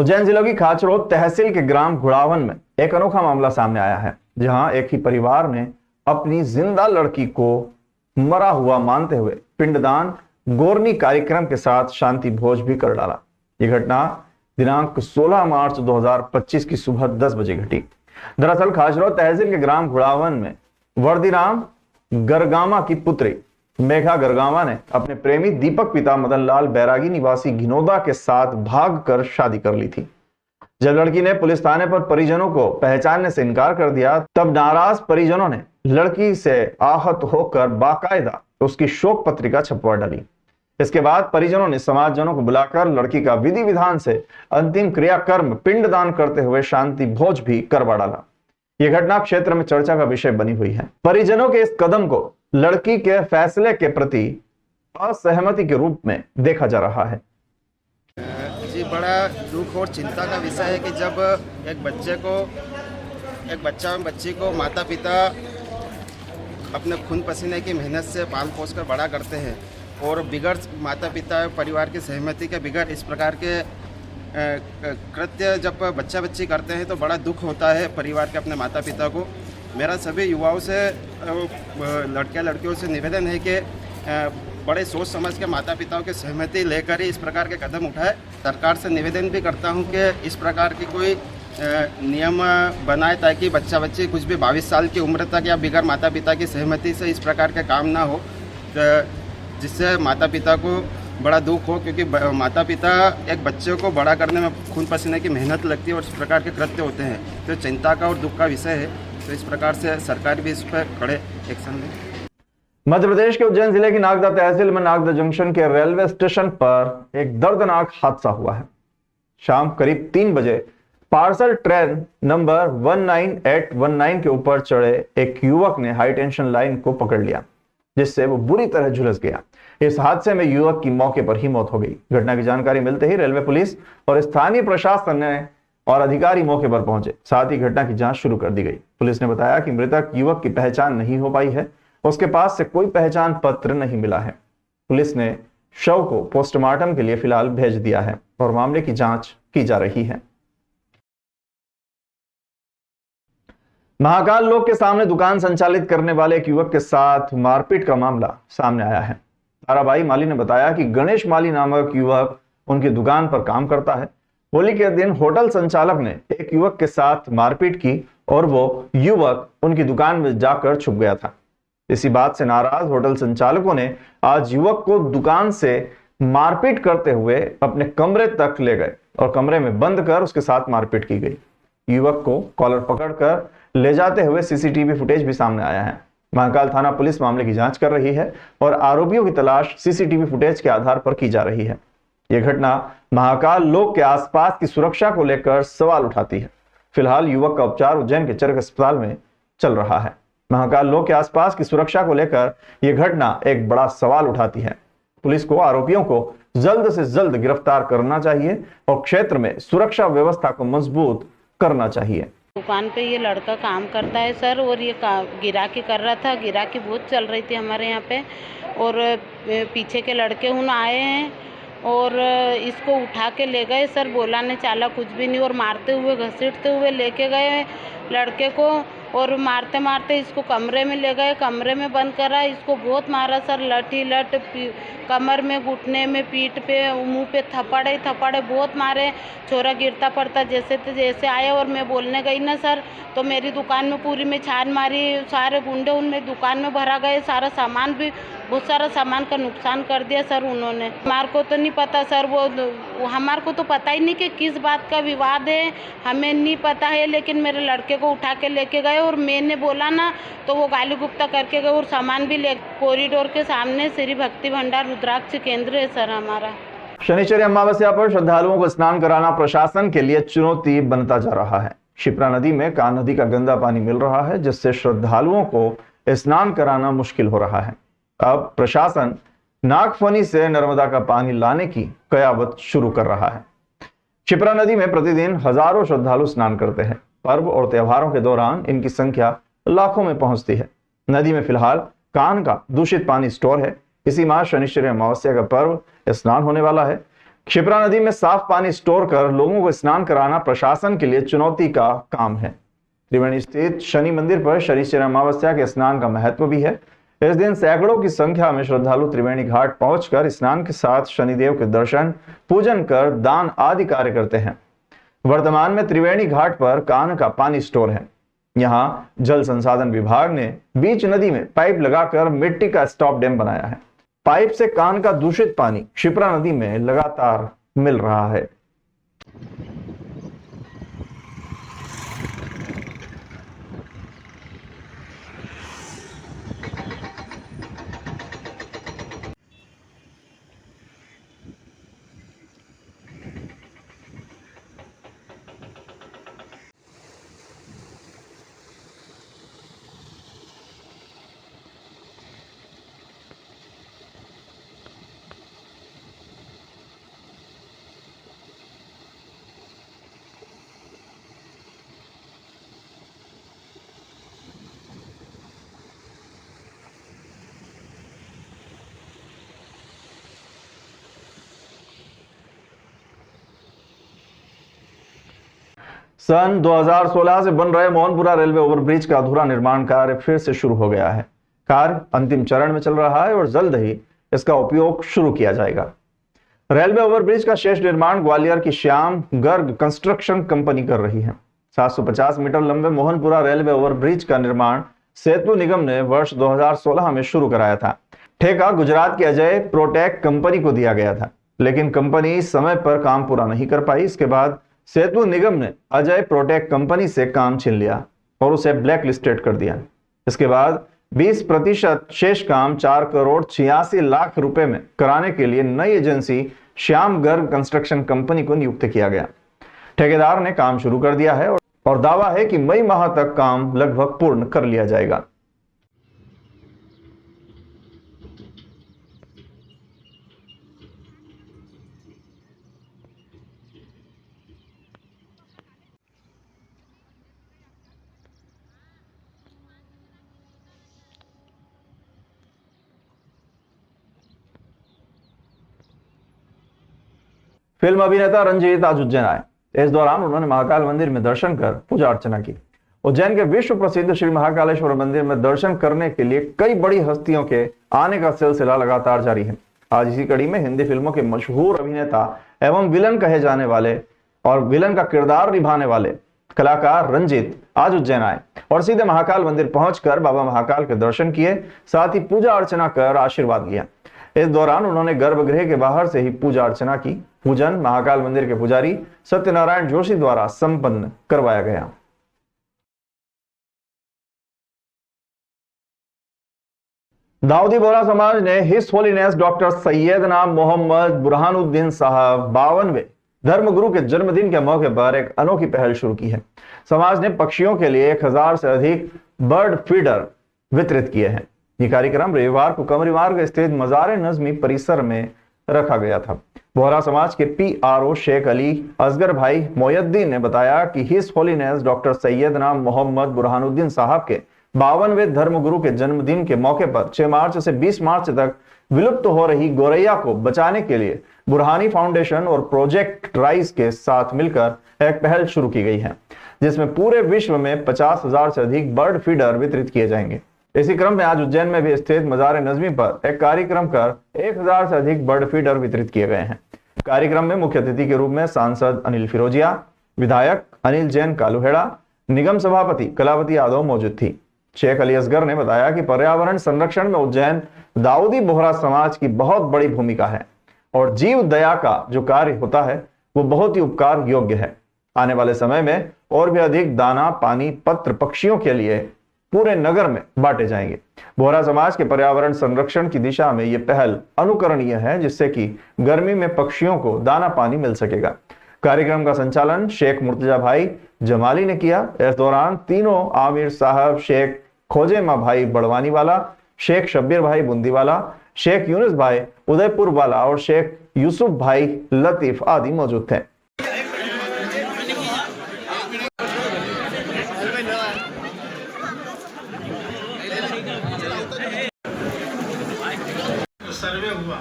उज्जैन जिले की खाचरोद तहसील के ग्राम घुड़ावन में एक अनोखा मामला सामने आया है, जहां एक ही परिवार ने अपनी जिंदा लड़की को मरा हुआ मानते हुए पिंडदान गोरनी कार्यक्रम के साथ शांति भोज भी कर डाला। यह घटना दिनांक 16 मार्च 2025 की सुबह 10 बजे घटी। दरअसल खाचरोद तहसील के ग्राम घुड़ावन में वर्दीराम गरगामा की पुत्री मेघा गरगामा ने अपने प्रेमी दीपक पिता मदन लाल बैरागी निवासी घिनौदा के साथ भागकर शादी कर ली थी। जब लड़की ने पुलिस थाने पर परिजनों को पहचानने से इनकार कर दिया, तब नाराज परिजनों ने लड़की से आहत होकर बाकायदा उसकी शोक पत्रिका छपवा डाली। इसके बाद परिजनों ने समाजजनों को बुलाकर लड़की का विधि विधान से अंतिम क्रियाकर्म पिंडदान करते हुए शांति भोज भी करवा डाला। यह घटना क्षेत्र में चर्चा का विषय बनी हुई है। परिजनों के इस कदम को लड़की के फैसले के प्रति असहमति के रूप में देखा जा रहा है। जी, बड़ा दुख और चिंता का विषय है कि जब एक बच्ची को माता पिता अपने खून पसीने की मेहनत से पाल पोस कर बड़ा करते हैं और बिगड़ माता पिता परिवार की सहमति के बिगड़ इस प्रकार के कृत्य जब बच्चा बच्ची करते हैं तो बड़ा दुख होता है परिवार के अपने माता पिता को। मेरा सभी युवाओं से लड़के लड़कियों से निवेदन है कि बड़े सोच समझ के माता पिताओं की सहमति लेकर ही इस प्रकार के कदम उठाए। सरकार से निवेदन भी करता हूं कि इस प्रकार की कोई नियम बनाए ताकि बच्चा बच्ची कुछ भी 22 साल की उम्र तक या बिगड़ माता पिता की सहमति से इस प्रकार के काम ना हो, जिससे माता पिता को बड़ा दुख हो, क्योंकि माता पिता एक बच्चे को बड़ा करने में खून पसीने की मेहनत लगती है और इस प्रकार के कृत्य होते हैं तो चिंता का और दुख का विषय है। तो इस प्रकार से सरकार भी इस पर कड़े एक्शन ले। मध्य प्रदेश के उज्जैन जिले की नागदा तहसील में नागदा जंक्शन के रेलवे स्टेशन पर एक दर्दनाक हादसा हुआ है। शाम करीब 3 बजे पार्सल ट्रेन नंबर 19819 के ऊपर चढ़े एक युवक ने हाई टेंशन लाइन को पकड़ लिया, जिससे वो बुरी तरह झुलस गया। इस हादसे में युवक की मौके पर ही मौत हो गई। घटना की जानकारी मिलते ही रेलवे पुलिस और स्थानीय प्रशासन ने और अधिकारी मौके पर पहुंचे, साथ ही घटना की जांच शुरू कर दी गई। पुलिस ने बताया कि मृतक युवक की पहचान नहीं हो पाई है, उसके पास से कोई पहचान पत्र नहीं मिला है। पुलिस ने शव को पोस्टमार्टम के लिए फिलहाल भेज दिया है और मामले की जांच की जा रही है। महाकाल लोक के सामने दुकान संचालित करने वाले एक युवक के साथ मारपीट का मामला सामने आया है। ताराबाई माली ने बताया कि गणेश माली नामक युवक उनकी दुकान पर काम करता है। होली के दिन होटल संचालक ने एक युवक के साथ मारपीट की और वो युवक उनकी दुकान में जाकर छुप गया था। इसी बात से नाराज होटल संचालकों ने आज युवक को दुकान से मारपीट करते हुए अपने कमरे तक ले गए और कमरे में बंद कर उसके साथ मारपीट की गई। युवक को कॉलर पकड़कर ले जाते हुए सीसीटीवी फुटेज भी सामने आया है। महाकाल थाना पुलिस मामले की जांच कर रही है और आरोपियों की तलाश सीसीटीवी फुटेज के आधार पर की जा रही है। यह घटना महाकाल लोक के आसपास की सुरक्षा को लेकर सवाल उठाती है। फिलहाल युवक का उपचार उज्जैन के चरक अस्पताल में चल रहा है। महाकाल लोक के आसपास की सुरक्षा को लेकर यह घटना एक बड़ा सवाल उठाती है। पुलिस को आरोपियों को जल्द से जल्द गिरफ्तार करना चाहिए और क्षेत्र में सुरक्षा व्यवस्था को मजबूत करना चाहिए। दुकान पे ये लड़का काम करता है सर, और ये गिराकी कर रहा था। गिराकी बहुत चल रही थी हमारे यहाँ पे, और पीछे के लड़के आए हैं और इसको उठा के ले गए सर। बोला ने चाला कुछ भी नहीं, और मारते हुए घसीटते हुए लेके गए लड़के को, और मारते मारते इसको कमरे में ले गए, कमरे में बंद करा। इसको बहुत मारा सर, लठी लट, कमर में, घुटने में, पीठ पे, मुंह पे थप्पड़े बहुत मारे। छोरा गिरता पड़ता जैसे आया, और मैं बोलने गई ना सर, तो मेरी दुकान में पूरी में छान मारी। सारे गुंडे उनमें दुकान में भरा गए, सारा सामान भी, बहुत सारा सामान का नुकसान कर दिया सर उन्होंने। हमारे को तो नहीं पता सर, वो हमारे को तो पता ही नहीं कि किस बात का विवाद है, हमें नहीं पता है। लेकिन मेरे लड़के को उठा के लेके गए और मैंने बोला ना तो वो गाली गुप्ता करके गए, और सामान भी ले। कॉरिडोर के सामने श्री भक्ति भंडार रुद्राक्ष केंद्र है सर हमारा। शनिश्चरी अमावस्या पर श्रद्धालुओं को स्नान कराना प्रशासन के लिए चुनौती बनता जा रहा है। शिप्रा नदी में कान नदी का गंदा पानी मिल रहा है, जिससे श्रद्धालुओं को स्नान कराना मुश्किल हो रहा है। अब प्रशासन नागफनी से नर्मदा का पानी लाने की कयावत शुरू कर रहा है। शिप्रा नदी में प्रतिदिन हजारों श्रद्धालु स्नान करते हैं। पर्व और त्योहारों के दौरान इनकी संख्या लाखों में पहुंचती है। नदी में फिलहाल कान का दूषित पानी स्टोर है। इसी माह शनिश्चरी अमावस्या का पर्व स्नान होने वाला है। क्षिप्रा नदी में साफ पानी स्टोर कर लोगों को स्नान कराना प्रशासन के लिए चुनौती का काम है। त्रिवेणी स्थित शनि मंदिर पर शनिश्चरी अमावस्या के स्नान का महत्व भी है। इस दिन सैकड़ों की संख्या में श्रद्धालु त्रिवेणी घाट पहुंचकर स्नान के साथ शनिदेव के दर्शन, पूजन कर दान आदि कार्य करते हैं। वर्तमान में त्रिवेणी घाट पर कान का पानी स्टोर है। यहां जल संसाधन विभाग ने बीच नदी में पाइप लगाकर मिट्टी का स्टॉप डैम बनाया है। पाइप से कान का दूषित पानी क्षिप्रा नदी में लगातार मिल रहा है। सन 2016 से बन रहे मोहनपुरा रेलवे ओवरब्रिज का अधूरा निर्माण कार्य फिर से शुरू हो गया है। कार्य अंतिम चरण में चल रहा है और जल्द ही इसका उपयोग शुरू किया जाएगा। रेलवे ओवरब्रिज का शेष निर्माण ग्वालियर की श्याम गर्ग कंस्ट्रक्शन कंपनी कर रही है। 750 मीटर लंबे मोहनपुरा रेलवे ओवरब्रिज का निर्माण सेतु निगम ने वर्ष 2016 में शुरू कराया था। ठेका गुजरात की अजय प्रोटेक कंपनी को दिया गया था, लेकिन कंपनी समय पर काम पूरा नहीं कर पाई। इसके बाद सेतु निगम ने अजय प्रोटेक कंपनी से काम छीन लिया और उसे ब्लैक लिस्टेड कर दिया। इसके बाद 20% शेष काम 4 करोड़ 86 लाख रुपए में कराने के लिए नई agency Shyam Garg construction company को नियुक्त किया गया। ठेकेदार ने काम शुरू कर दिया है और दावा है कि मई माह तक काम लगभग पूर्ण कर लिया जाएगा। फिल्म अभिनेता रंजीत आज उज्जैन आए। इस दौरान उन्होंने महाकाल मंदिर में दर्शन कर पूजा अर्चना की। उज्जैन के विश्व प्रसिद्ध श्री महाकालेश्वर मंदिर में दर्शन करने के लिए कई बड़ी हस्तियों के आने का सिलसिला लगातार जारी है। आज इसी कड़ी में हिंदी फिल्मों के मशहूर अभिनेता एवं विलन कहे जाने वाले और विलन का किरदार निभाने वाले कलाकार रंजीत आज उज्जैन आए और सीधे महाकाल मंदिर पहुंचकर बाबा महाकाल के दर्शन किए, साथ ही पूजा अर्चना कर आशीर्वाद लिया। इस दौरान उन्होंने गर्भगृह के बाहर से ही पूजा अर्चना की। पूजन महाकाल मंदिर के पुजारी सत्यनारायण जोशी द्वारा संपन्न करवाया गया। दाऊदी बोहरा समाज ने हिज होलीनेस डॉक्टर सैयदना मोहम्मद बुरहानुद्दीन साहब 52वें धर्मगुरु के जन्मदिन के मौके पर एक अनोखी पहल शुरू की है। समाज ने पक्षियों के लिए 1000 से अधिक बर्ड फीडर वितरित किए हैं। ये कार्यक्रम रविवार को कमरी मार्ग स्थित मजार नजमी परिसर में रखा गया था। बोहरा समाज के PRO शेख अली असगर भाई मोयद्दीन ने बताया कि हिज होलीनेस डॉक्टर सैयदना मोहम्मद बुरहानुद्दीन साहब के 52वें धर्मगुरु के जन्मदिन के मौके पर 6 मार्च से 20 मार्च तक विलुप्त हो रही गौरैया को बचाने के लिए बुरहानी फाउंडेशन और प्रोजेक्ट राइज के साथ मिलकर एक पहल शुरू की गई है, जिसमें पूरे विश्व में 50,000 से अधिक बर्ड फीडर वितरित किए जाएंगे। इसी क्रम में आज उज्जैन में भी स्थित मजार नजमी पर एक कार्यक्रम कर 1000 से अधिक बर्ड फीडर वितरित किए गए हैं। कार्यक्रम में मुख्य अतिथि के रूप में सांसद अनिल फिरोजिया, विधायक अनिल जैन कालूहेड़ा, निगम सभापति कलावती यादव मौजूद थी। शेख अली असगर ने बताया कि पर्यावरण संरक्षण में उज्जैन दाऊदी बोहरा समाज की बहुत बड़ी भूमिका है और जीव दया का जो कार्य होता है वो बहुत ही उपकार योग्य है। आने वाले समय में और भी अधिक दाना, पानी, पत्र पक्षियों के लिए पूरे नगर में बांटे जाएंगे। बोहरा समाज के पर्यावरण संरक्षण की दिशा में यह पहल अनुकरणीय है, जिससे कि गर्मी में पक्षियों को दाना पानी मिल सकेगा। कार्यक्रम का संचालन शेख मुर्तजा भाई जमाली ने किया। इस दौरान तीनों आमिर साहब, शेख खोजेमा भाई बड़वानी वाला, शेख शब्बीर भाई बूंदीवाला, शेख यूनुस भाई उदयपुर वाला और शेख यूसुफ भाई लतीफ आदि मौजूद थे। सर्वे हुआ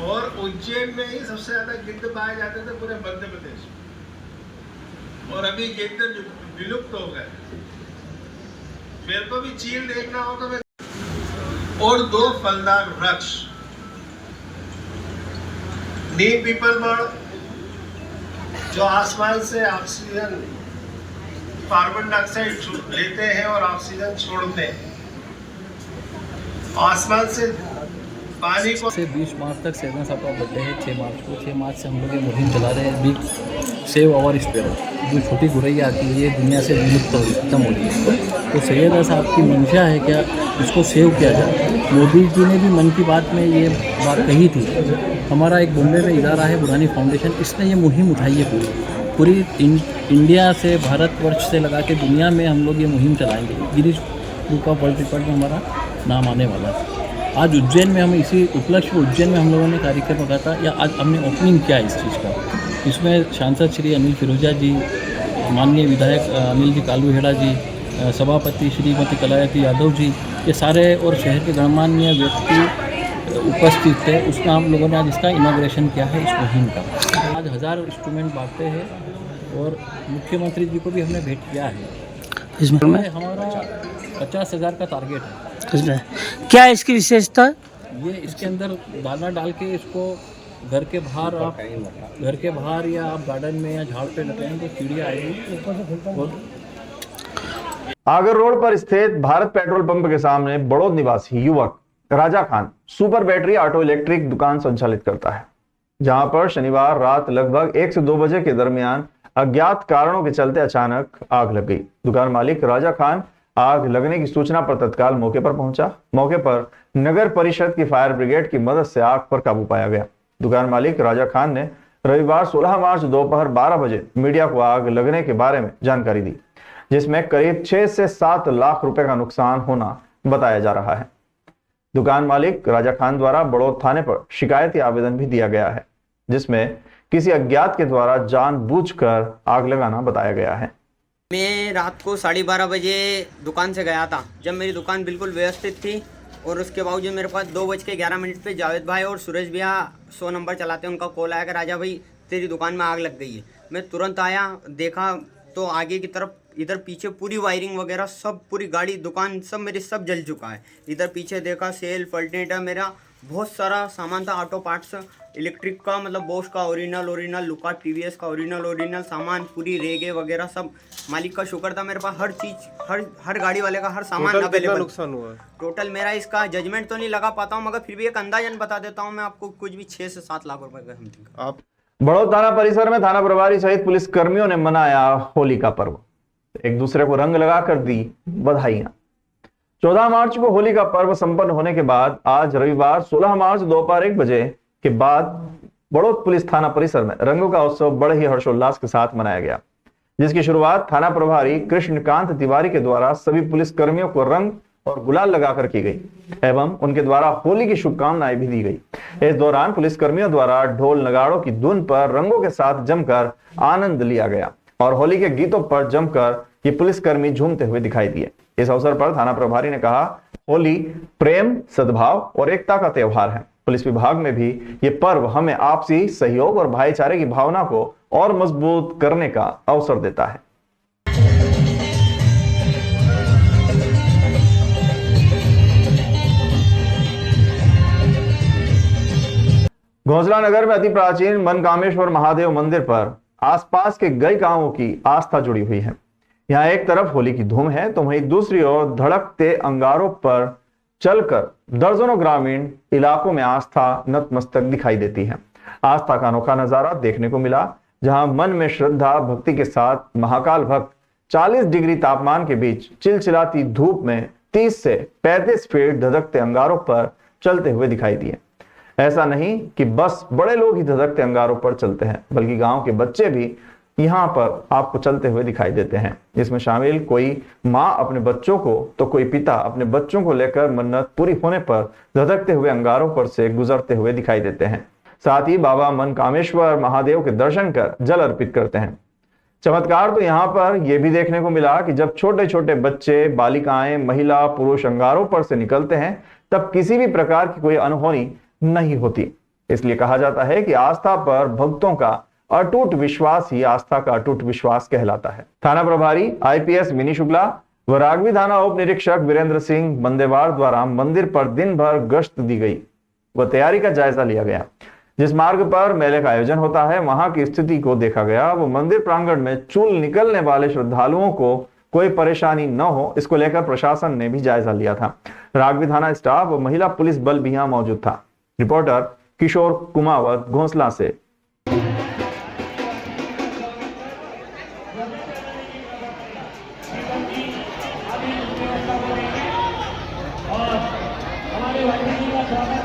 और उज्जैन में ही सबसे ज्यादा गिद्ध पाए जाते थे पूरे मध्य प्रदेश में, और अभी गिद्ध विलुप्त हो गए। मेरे को भी चील देखना हो तो मैं, और 2 फलदार वृक्ष, नीम पीपल बड़, जो आसमान से ऑक्सीजन कार्बन डाइऑक्साइड लेते हैं और ऑक्सीजन छोड़ते हैं। आसमान से पानी को से 20 मार्च तक सैयदना साहब का बर्थडे है 6 मार्च को। 6 मार्च से हम लोग ये मुहिम चला रहे हैं, बिग सेव आवर स्पैरो। जो छोटी गुरैया आती है ये दुनिया से विलुप्त हो रही, खत्म हो रही है, तो सैयदना साहब की मंशा है क्या इसको सेव किया जाए। मोदी जी ने भी मन की बात में ये बात कही थी। हमारा एक बॉम्बे में इदारा है बुरानी फाउंडेशन, इसने ये मुहिम उठाई है पूरी इंडिया से, भारतवर्ष से लगा के दुनिया में हम लोग ये मुहिम चलाएंगे। Guinness book of world record में हमारा नाम आने वाला है। आज उज्जैन में हम इसी उपलक्ष्य में उज्जैन में हम लोगों ने कार्यक्रम रखा था, या आज हमने ओपनिंग किया इस चीज़ का। इसमें सांसद श्री अनिल फिरोजा जी, माननीय विधायक अनिल जी कालूहेड़ा जी, सभापति श्रीमती कलायती यादव जी, ये सारे और शहर के गणमान्य व्यक्ति उपस्थित थे। उसमें हम लोगों ने आज इसका इनॉग्रेशन किया है इस मुहिम का। आज 1000 इंस्ट्रूमेंट बांटे हैं और मुख्यमंत्री जी को भी हमने भेंट किया है। इसमें हमारा 50,000 का टारगेट है। इसमें क्या है इसकी विशेषता? ये इसके अंदर दाना डाल के इसको घर के बाहर आप घर के बाहर या आप गार्डन में या झाड़ पे लगाएंगे तो चिड़िया आएगी। और आगर रोड पर स्थित भारत पेट्रोल पंप के सामने बड़ौद निवासी युवक Raja Khan super battery auto electric दुकान संचालित करता है, जहां पर शनिवार रात लगभग 1 से 2 बजे के दरमियान अज्ञात कारणों के चलते अचानक आग लग गई। दुकान मालिक राजा खान आग लगने की सूचना पर तत्काल मौके पर पहुंचा। मौके पर नगर परिषद की फायर ब्रिगेड की मदद से आग पर काबू पाया गया। दुकान मालिक राजा खान ने रविवार 16 मार्च दोपहर 12 बजे मीडिया को आग लगने के बारे में जानकारी दी, जिसमें करीब 6 से 7 लाख रुपए का नुकसान होना बताया जा रहा है। दुकान मालिक राजा खान द्वारा बड़ौद थाने पर शिकायती आवेदन भी दिया गया है, जिसमें किसी अज्ञात के द्वारा जानबूझकर आग लगाना बताया गया है। मैं रात को 12:30 बजे दुकान से गया था, जब मेरी दुकान बिल्कुल व्यवस्थित थी, और उसके बावजूद मेरे पास 2:11 पे जावेद भाई और सुरेश भैया 100 नंबर चलाते हैं, उनका कॉल आया कि राजा भाई तेरी दुकान में आग लग गई है। मैं तुरंत आया, देखा तो आगे की तरफ इधर पीछे पूरी वायरिंग वगैरह सब, पूरी गाड़ी दुकान सब मेरी सब जल चुका है। इधर पीछे देखा सेल्फ अल्टरनेटर, मेरा बहुत सारा सामान था, ऑटो पार्ट्स इलेक्ट्रिक का, मतलब बोश का ओरिजिनल, लुका टीवीएस का ओरिजिनल सामान, पूरी रेगे वगैरह सब। मालिक का शुक्र था मेरे पास हर चीज, हर गाड़ी वाले का हर सामान अवेलेबल। नुकसान हुआ टोटल मेरा इसका जजमेंट तो नहीं लगा पाता हूँ, मगर फिर भी एक अंदाजन बता देता हूँ मैं आपको, कुछ भी 6 से 7 लाख रुपए का समथिंग। आप बड़ौद थाना परिसर में थाना प्रभारी सहित पुलिस कर्मियों ने मनाया होली का पर्व, एक दूसरे को रंग लगाकर दी बधाइयां। 14 मार्च को होली का पर्व संपन्न होने के बाद आज रविवार 16 मार्च दोपहर 1 बजे के बाद बड़ौद पुलिस थाना परिसर में रंगों का उत्सव बड़े ही हर्षोल्लास के साथ मनाया गया, जिसकी शुरुआत थाना प्रभारी कृष्णकांत तिवारी के द्वारा सभी पुलिस कर्मियों को रंग और गुलाल लगाकर की गई एवं उनके द्वारा होली की शुभकामनाएं भी दी गई। इस दौरान पुलिस कर्मियों द्वारा ढोल नगाड़ों की धुन पर रंगों के साथ जमकर आनंद लिया गया और होली के गीतों पर जमकर ये पुलिसकर्मी झूमते हुए दिखाई दिए। इस अवसर पर थाना प्रभारी ने कहा, होली प्रेम, सद्भाव और एकता का त्योहार है। पुलिस विभाग में भी ये पर्व हमें आपसी सहयोग और भाईचारे की भावना को और मजबूत करने का अवसर देता है। घोंसला नगर में अति प्राचीन मनकामेश्वर महादेव मंदिर पर आसपास के कई गांवों की आस्था जुड़ी हुई है। यहाँ एक तरफ होली की धूम है तो वहीं दूसरी ओर धड़कते अंगारों पर चलकर दर्जनों ग्रामीण इलाकों में आस्था नतमस्तक दिखाई देती है। आस्था का अनोखा नजारा देखने को मिला, जहां मन में श्रद्धा भक्ति के साथ महाकाल भक्त 40 डिग्री तापमान के बीच चिलचिलाती धूप में 30 से 35 फीट धधकते अंगारों पर चलते हुए दिखाई दिए। ऐसा नहीं कि बस बड़े लोग ही धधकते अंगारों पर चलते हैं, बल्कि गांव के बच्चे भी यहाँ पर आपको चलते हुए दिखाई देते हैं। इसमें शामिल कोई माँ अपने बच्चों को तो कोई पिता अपने बच्चों को लेकर मन्नत पूरी होने पर धधकते हुए अंगारों पर से गुजरते हुए दिखाई देते हैं। साथ ही बाबा मनकामेश्वर महादेव के दर्शन कर जल अर्पित करते हैं। चमत्कार तो यहाँ पर यह भी देखने को मिला कि जब छोटे छोटे बच्चे, बालिकाएं, महिला, पुरुष अंगारों पर से निकलते हैं तब किसी भी प्रकार की कोई अनहोनी नहीं होती। इसलिए कहा जाता है कि आस्था पर भक्तों का अटूट विश्वास ही आस्था का अटूट विश्वास कहलाता है। थाना प्रभारी आईपीएस विनी शुक्ला व रागवी थाना उप निरीक्षक वीरेंद्र सिंह बंदेवार द्वारा मंदिर पर दिन भर गश्त दी गई व तैयारी का जायजा लिया गया। जिस मार्ग पर मेले का आयोजन होता है वहां की स्थिति को देखा गया व मंदिर प्रांगण में चूल निकलने वाले श्रद्धालुओं को कोई परेशानी न हो, इसको लेकर प्रशासन ने भी जायजा लिया था। रागवी थाना स्टाफ व महिला पुलिस बल भी यहां मौजूद था। रिपोर्टर किशोर कुमावत घोंसला से। और हमारे भाई का स्वागत